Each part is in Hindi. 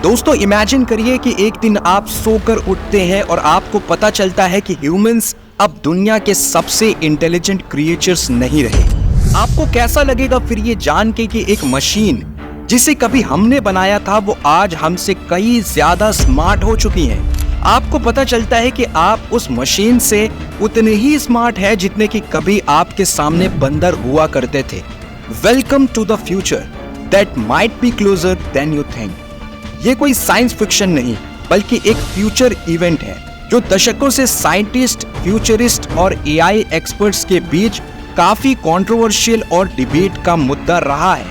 दोस्तों इमेजिन करिए कि एक दिन आप सोकर उठते हैं और आपको पता चलता है कि ह्यूमंस अब दुनिया के सबसे इंटेलिजेंट क्रिएचर्स नहीं रहे। आपको कैसा लगेगा फिर ये जान के कि एक मशीन जिसे कभी हमने बनाया था वो आज हमसे कई ज्यादा स्मार्ट हो चुकी है। आपको पता चलता है कि आप उस मशीन से उतने ही स्मार्ट है जितने कि कभी आपके सामने बंदर हुआ करते थे। Welcome to the future that might be closer than you think. ये कोई साइंस फिक्शन नहीं बल्कि एक फ्यूचर इवेंट है जो दशकों से साइंटिस्ट, फ्यूचरिस्ट और एआई एक्सपर्ट्स के बीच काफी कंट्रोवर्शियल और डिबेट का मुद्दा रहा है।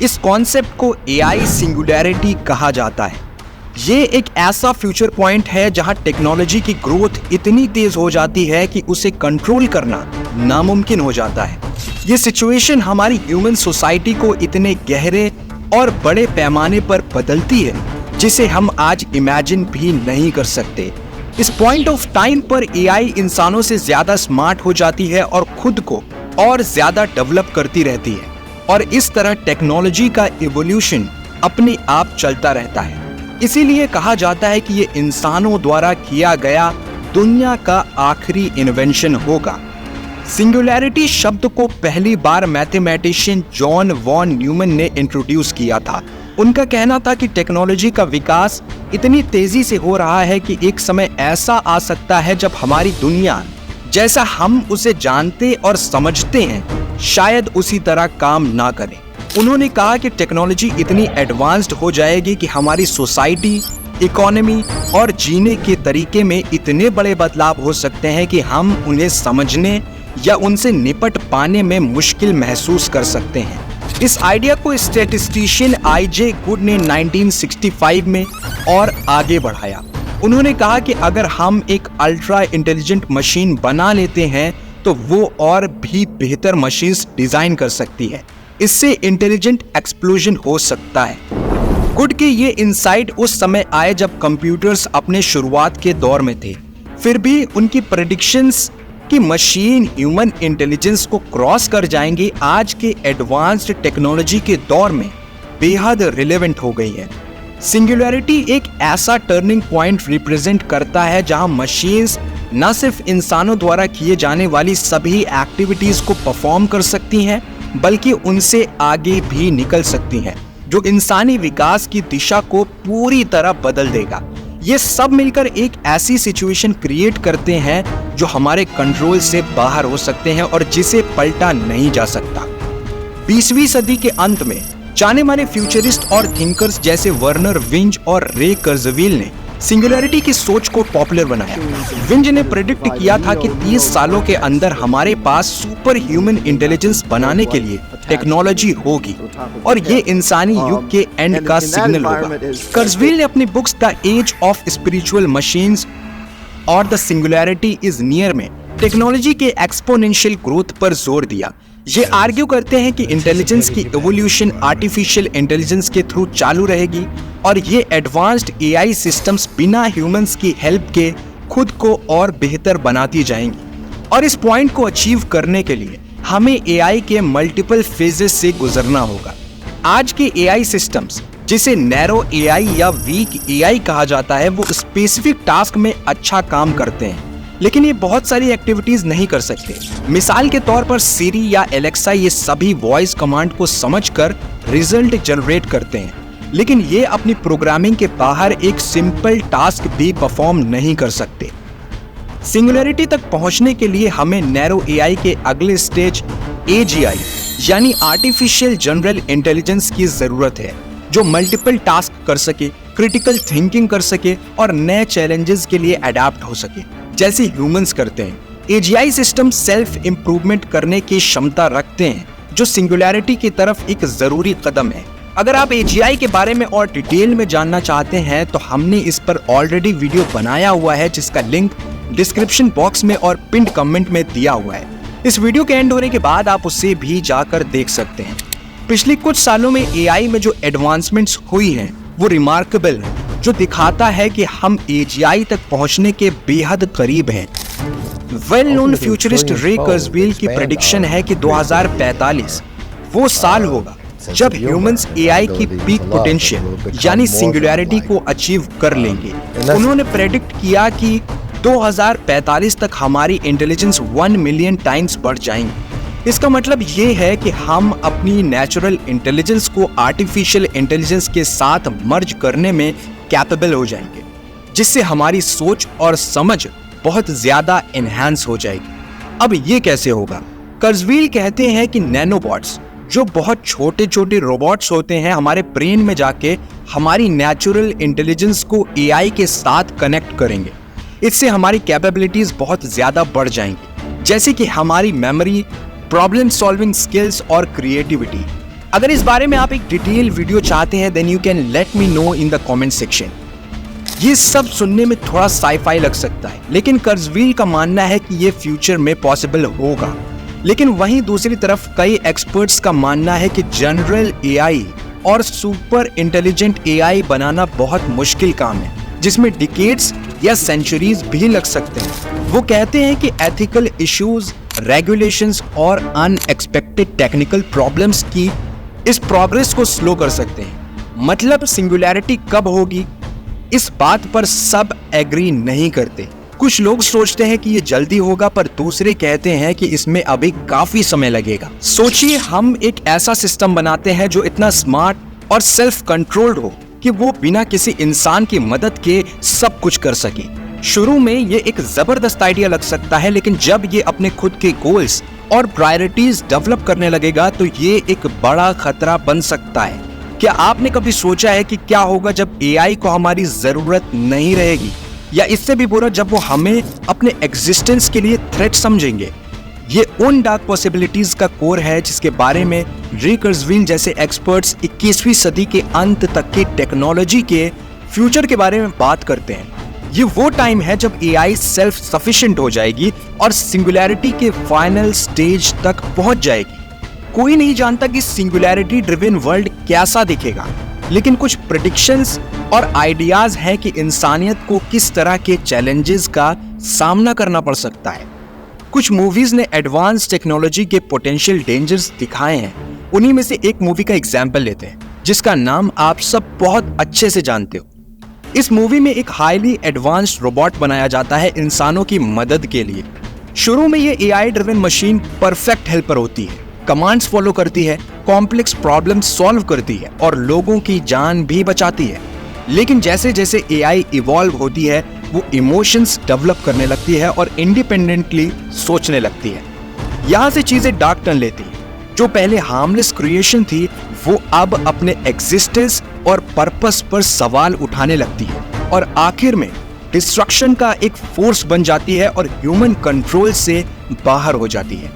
इस कॉन्सेप्ट को एआई सिंगुलैरिटी कहा जाता है। ये एक ऐसा फ्यूचर पॉइंट है जहां टेक्नोलॉजी की ग्रोथ इतनी तेज हो जाती है कि उसे कंट्रोल करना नामुमकिन हो जाता है। ये सिचुएशन हमारी ह्यूमन सोसाइटी को इतने गहरे और बड़े पैमाने पर बदलती है जिसे हम आज इमेजिन भी नहीं कर सकते। इस पॉइंट ऑफ टाइम पर एआई इंसानों से ज्यादा स्मार्ट हो जाती है और खुद को और ज्यादा डेवलप करती रहती है और इस तरह टेक्नोलॉजी का इवोल्यूशन अपने आप चलता रहता है। इसीलिए कहा जाता है कि ये इंसानों द्वारा किया गया दुनिया का आखिरी इन्वेंशन होगा। सिंगुलैरिटी शब्द को पहली बार मैथमेटिशियन जॉन वॉन न्यूमन ने इंट्रोड्यूस किया था। उनका कहना था कि टेक्नोलॉजी का विकास इतनी तेजी से हो रहा है कि एक समय ऐसा आ सकता है जब हमारी दुनिया जैसा हम उसे जानते और समझते हैं शायद उसी तरह काम ना करे। उन्होंने कहा कि टेक्नोलॉजी इतनी एडवांस्ड हो जाएगी कि हमारी सोसाइटी, इकोनॉमी और जीने के तरीके में इतने बड़े बदलाव हो सकते हैं कि हम उन्हें समझने या उनसे निपट पाने में मुश्किल महसूस कर सकते हैं। इस आइडिया को स्टैटिस्टिशियन आई.जे. गुड ने 1965 में और आगे बढ़ाया। उन्होंने कहा कि अगर हम एक अल्ट्रा इंटेलिजेंट मशीन बना लेते हैं तो वो और भी बेहतर मशीन्स डिजाइन कर सकती है। इससे इंटेलिजेंट एक्सप्लोजन हो सकता है। गुड के ये इंसाइट उस समय आए जब कंप्यूटर्स अपने शुरुआत के दौर में थे। फिर भी उनकी प्रेडिक्शंस कि मशीन ह्यूमन इंटेलिजेंस को क्रॉस कर जाएंगे आज के एडवांस्ड टेक्नोलॉजी के दौर में बेहद रिलेवेंट हो गई है। सिंगुलैरिटी एक ऐसा टर्निंग पॉइंट रिप्रेजेंट करता है जहां मशीन्स न सिर्फ इंसानों द्वारा किए जाने वाली सभी एक्टिविटीज को परफॉर्म कर सकती हैं बल्कि उनसे आगे भी निकल सकती हैं, जो इंसानी विकास की दिशा को पूरी तरह बदल देगा। ये सब मिलकर एक ऐसी सिचुएशन क्रिएट करते हैं जो हमारे कंट्रोल से बाहर हो सकते हैं और जिसे पलटा नहीं जा सकता। 20वीं सदी के अंत में जाने माने फ्यूचरिस्ट और थिंकर्स जैसे वर्नर विंज और रे कर्जवील ने सिंगुलैरिटी की सोच को पॉपुलर बनाया। विंज ने प्रेडिक्ट किया था कि 30 सालों के अंदर हमारे पास सुपर ह्यूमन इंटेलिजेंस बनाने के लिए टेक्नोलॉजी होगी और ये इंसानी युग के एंड का सिग्नल होगा। कर्जवील ने अपनी books the age of spiritual machines और द सिंगुलैरिटी इज नियर में टेक्नोलॉजी के एक्सपोनेंशियल ग्रोथ पर जोर दिया। ये आर्ग्यू करते हैं कि इंटेलिजेंस की एवोल्यूशन आर्टिफिशियल इंटेलिजेंस के थ्रू चालू रहेगी और ये एडवांस्ड एआई सिस्टम्स बिना ह्यूमंस की हेल्प के खुद को और बेहतर बनाती जाएंगी। और इस पॉइंट को अचीव करने के लिए हमें एआई के मल्टीपल फेजेस से गुजरना होगा। आज के एआई सिस्टम्स, जिसे नैरो एआई या वीक एआई कहा जाता है, वो स्पेसिफिक टास्क में अच्छा काम करते हैं लेकिन ये बहुत सारी एक्टिविटीज नहीं कर सकते। मिसाल के तौर पर सिरी या एलेक्सा ये सभी वॉइस कमांड को समझकर रिजल्ट जनरेट करते हैं लेकिन ये अपनी प्रोग्रामिंग के बाहर एक सिंपल टास्क भी परफॉर्म नहीं कर सकते। सिंगुलैरिटी तक पहुंचने के लिए हमें नैरो एआई के अगले स्टेज एजीआई यानी आर्टिफिशियल जनरल इंटेलिजेंस की जरूरत है, जो मल्टीपल टास्क कर सके, क्रिटिकल थिंकिंग कर सके और नए चैलेंजेस के लिए अडैप्ट हो सके जैसे ह्यूमंस करते हैं। एजीआई सिस्टम सेल्फ इंप्रूवमेंट करने की क्षमता रखते हैं जो सिंगुलैरिटी की तरफ एक जरूरी कदम है। अगर आप एजीआई के बारे में और डिटेल में जानना चाहते हैं तो हमने इस पर ऑलरेडी वीडियो बनाया हुआ है जिसका लिंक डिस्क्रिप्शन बॉक्स में और पिंड कमेंट में दिया हुआ है। इस वीडियो के एंड होने के बाद आप उसे भी जाकर देख सकते हैं। पिछले कुछ सालों में एआई में जो एडवांसमेंट्स हुई हैं वो रिमार्केबल है, जो दिखाता है कि हम एजीआई तक पहुंचने के बेहद करीब हैं। वेल नोन फ्यूचरिस्ट रे कर्जवील की प्रेडिक्शन है कि 2045 वो साल होगा जब ह्यूमंस एआई की पीक पोटेंशियल यानी सिंगुलैरिटी को अचीव कर लेंगे। उन्होंने प्रेडिक्ट किया कि 2045 तक हमारी इंटेलिजेंस 1 मिलियन टाइम्स बढ़ जाएंगी। इसका मतलब ये है कि हम अपनी नेचुरल इंटेलिजेंस को आर्टिफिशियल इंटेलिजेंस के साथ मर्ज करने में कैपेबल हो जाएंगे, जिससे हमारी सोच और समझ बहुत ज्यादा एनहांस हो जाएगी। अब ये कैसे होगा? कर्जवील कहते हैं कि नैनोबॉट्स, जो बहुत छोटे छोटे रोबोट्स होते हैं, हमारे ब्रेन में जाके हमारी नेचुरल इंटेलिजेंस को एआई के साथ कनेक्ट करेंगे। इससे हमारी कैपेबिलिटीज बहुत ज्यादा बढ़ जाएंगी, जैसे कि हमारी मेमोरी, प्रॉब्लम सॉल्विंग स्किल्स और क्रिएटिविटी। अगर इस बारे में आप एक डिटेल वीडियो चाहते हैं, then you can let me know in the comment section. ये सब सुनने में थोड़ा साइफाई लग सकता है, लेकिन कर्जवील का मानना है कि ये फ्यूचर में पॉसिबल होगा। लेकिन वहीं दूसरी तरफ कई एक्सपर्ट्स का मानना है कि जनरल एआई और सुपर इंटेलिजेंट एआई बनाना बहुत मुश्किल काम है, जिसमें डिकेड्स या सेंचुरीज भी लग सकते हैं। वो कहते हैं कि एथिकल इश्यूज, रेगुलेशंस और अनएक्सपेक्टेड टेक्निकल प्रॉब्लम्स की इस प्रोग्रेस को स्लो कर सकते हैं। मतलब सिंगुलैरिटी कब होगी, इस बात पर सब एग्री नहीं करते। कुछ लोग सोचते हैं कि ये जल्दी होगा, पर दूसरे कहते हैं कि इसमें अभी काफी समय लगेगा। सोचिए, हम एक ऐसा सिस्टम बनाते हैं जो इतना स्मार्ट और सेल्फ कंट्रोल्ड हो कि वो बिना किसी इंसान की मदद के सब कुछ कर सके। शुरू में ये एक जबरदस्त आइडिया लग सकता है, लेकिन जब ये अपने खुद के गोल्स और प्रायोरिटीज डेवलप करने लगेगा तो ये एक बड़ा खतरा बन सकता है। क्या आपने कभी सोचा है कि क्या होगा जब एआई को हमारी जरूरत नहीं रहेगी, या इससे भी बुरा जब वो हमें अपने एग्जिस्टेंस के लिए थ्रेट समझेंगे? ये उन डार्क पॉसिबिलिटीज का कोर है जिसके बारे में रे कर्जवील जैसे एक्सपर्ट्स 21वीं सदी के अंत तक की टेक्नोलॉजी के फ्यूचर के बारे में बात करते हैं। ये वो टाइम है जब एआई सेल्फ सफिशिएंट हो जाएगी और सिंगुलैरिटी के फाइनल स्टेज तक पहुंच जाएगी। कोई नहीं जानता कि सिंगुलैरिटी ड्रिवन वर्ल्ड कैसा दिखेगा, लेकिन कुछ प्रेडिक्शंस और आइडियाज हैं कि इंसानियत को किस तरह के चैलेंजेस का सामना करना पड़ सकता है। कुछ मूवीज ने एडवांस टेक्नोलॉजी के पोटेंशियल डेंजर्स दिखाए हैं। उन्हीं में से एक मूवी का एग्जाम्पल लेते हैं, जिसका नाम आप सब बहुत अच्छे से जानते हो। इस मूवी में एक हाईली एडवांस्ड रोबोट बनाया जाता है इंसानों की मदद के लिए। शुरू में ये AI driven machine perfect helper होती है, कमांड्स फॉलो करती है, कॉम्प्लेक्स प्रॉब्लम सॉल्व करती है और लोगों की जान भी बचाती है। लेकिन जैसे जैसे एआई इवॉल्व होती है, वो इमोशंस डेवलप करने लगती है और इंडिपेंडेंटली सोचने लगती है। यहाँ से चीजें डार्क टर्न लेती है। जो पहले हार्मलेस क्रिएशन थी, वो अब अपने एग्जिस्टेंस और पर्पस पर सवाल उठाने लगती है और आखिर में डिस्ट्रक्शन का एक फोर्स बन जाती है और ह्यूमन कंट्रोल से बाहर हो जाती है।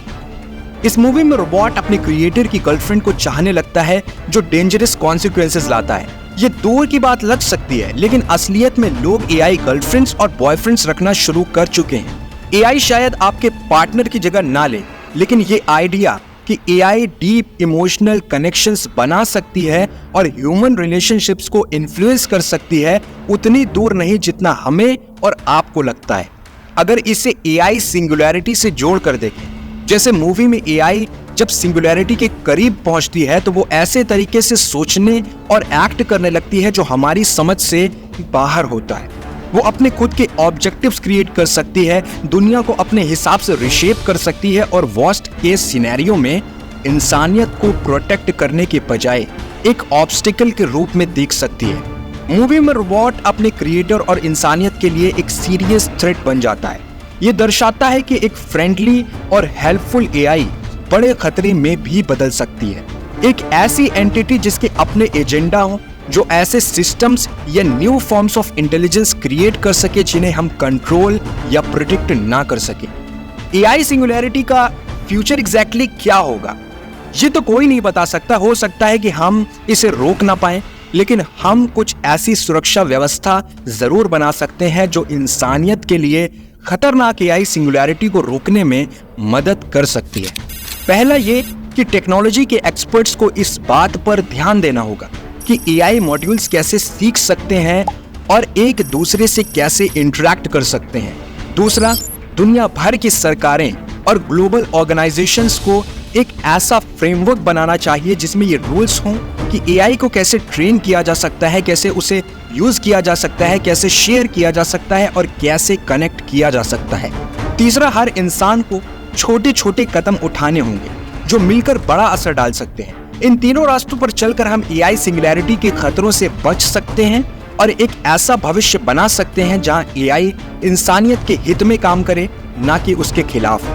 इस मूवी में रोबोट अपने क्रिएटर की गर्लफ्रेंड को चाहने लगता है, जो डेंजरस कॉन्सिक्वेंसेस लाता है। ये दूर की बात लग सकती है, लेकिन असलियत में लोग एआई गर्लफ्रेंड्स और बॉयफ्रेंड्स रखना शुरू कर चुके हैं। एआई शायद आपके पार्टनर की जगह ना ले, लेकिन ये आइडिया कि एआई डीप इमोशनल कनेक्शंस बना सकती है और ह्यूमन रिलेशनशिप्स को इन्फ्लुएंस कर सकती है, उतनी दूर नहीं जितना हमें और आपको लगता है। अगर इसे एआई सिंगुलैरिटी से जोड़ कर देखें, जैसे मूवी में एआई जब सिंगुलैरिटी के करीब पहुंचती है तो वो ऐसे तरीके से सोचने और एक्ट करने लगती है जो हमारी समझ से बाहर होता है। वो अपने खुद के ऑब्जेक्टिव्स क्रिएट कर सकती है, दुनिया को अपने हिसाब से रिशेप कर सकती है और वर्स्ट केस सिनेरियो में इंसानियत को प्रोटेक्ट करने के बजाय एक ऑब्स्टिकल के रूप में देख सकती है। मूवी में रोबोट अपने क्रिएटर और इंसानियत के लिए एक सीरियस थ्रेट बन जाता है। ये दर्शाता है कि एक फ्रेंडली और हेल्पफुल एआई बड़े खतरे में भी बदल सकती है। एक ऐसी एंटिटी जिसके अपने एजेंडा हो, जो ऐसे सिस्टम्स या new forms of intelligence create कर सके जिन्हें हम कंट्रोल या प्रिडिक्ट ना कर सके। एआई सिंगुलैरिटी का फ्यूचर एग्जैक्टली क्या होगा, ये तो कोई नहीं बता सकता। हो सकता है कि हम इसे रोक ना पाए, लेकिन हम कुछ ऐसी सुरक्षा व्यवस्था जरूर बना सकते हैं जो इंसानियत के लिए खतरनाक एआई सिंगुलैरिटी को रोकने में मदद कर सकती है। पहला ये कि टेक्नोलॉजी के एक्सपर्ट्स को इस बात पर ध्यान देना होगा कि एआई मॉड्यूल्स कैसे सीख सकते हैं और एक दूसरे से कैसे इंटरैक्ट कर सकते हैं। दूसरा, दुनिया भर की सरकारें और ग्लोबल ऑर्गेनाइजेशंस को एक ऐसा फ्रेमवर्क बनाना चाहिए जिसमें ये रूल्स हों कि एआई को कैसे ट्रेन किया जा सकता है, कैसे उसे यूज किया जा सकता है, कैसे शेयर किया जा सकता है और कैसे कनेक्ट किया जा सकता है। तीसरा, हर इंसान को छोटे छोटे कदम उठाने होंगे जो मिलकर बड़ा असर डाल सकते हैं। इन तीनों रास्तों पर चलकर हम एआई सिंगुलैरिटी के खतरों से बच सकते हैं और एक ऐसा भविष्य बना सकते हैं जहां एआई इंसानियत के हित में काम करे, ना कि उसके खिलाफ।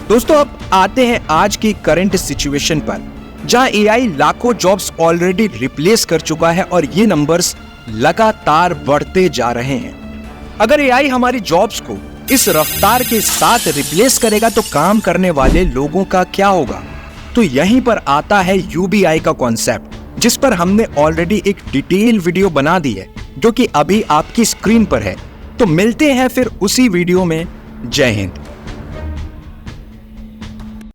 दोस्तों, अब आते हैं आज की करंट सिचुएशन पर, जहां एआई लाखों जॉब्स ऑलरेडी रिप्लेस कर चुका है और ये नंबर्स लगातार बढ़ते जा रहे हैं। अगर एआई हमारी जॉब्स को इस रफ्तार के साथ रिप्लेस करेगा तो काम करने वाले लोगों का क्या होगा? तो यहीं पर आता है यूबीआई का कॉन्सेप्ट, जिस पर हमने ऑलरेडी एक डिटेल वीडियो बना दी है जो कि अभी आपकी स्क्रीन पर है। तो मिलते हैं फिर उसी वीडियो में। जय हिंद।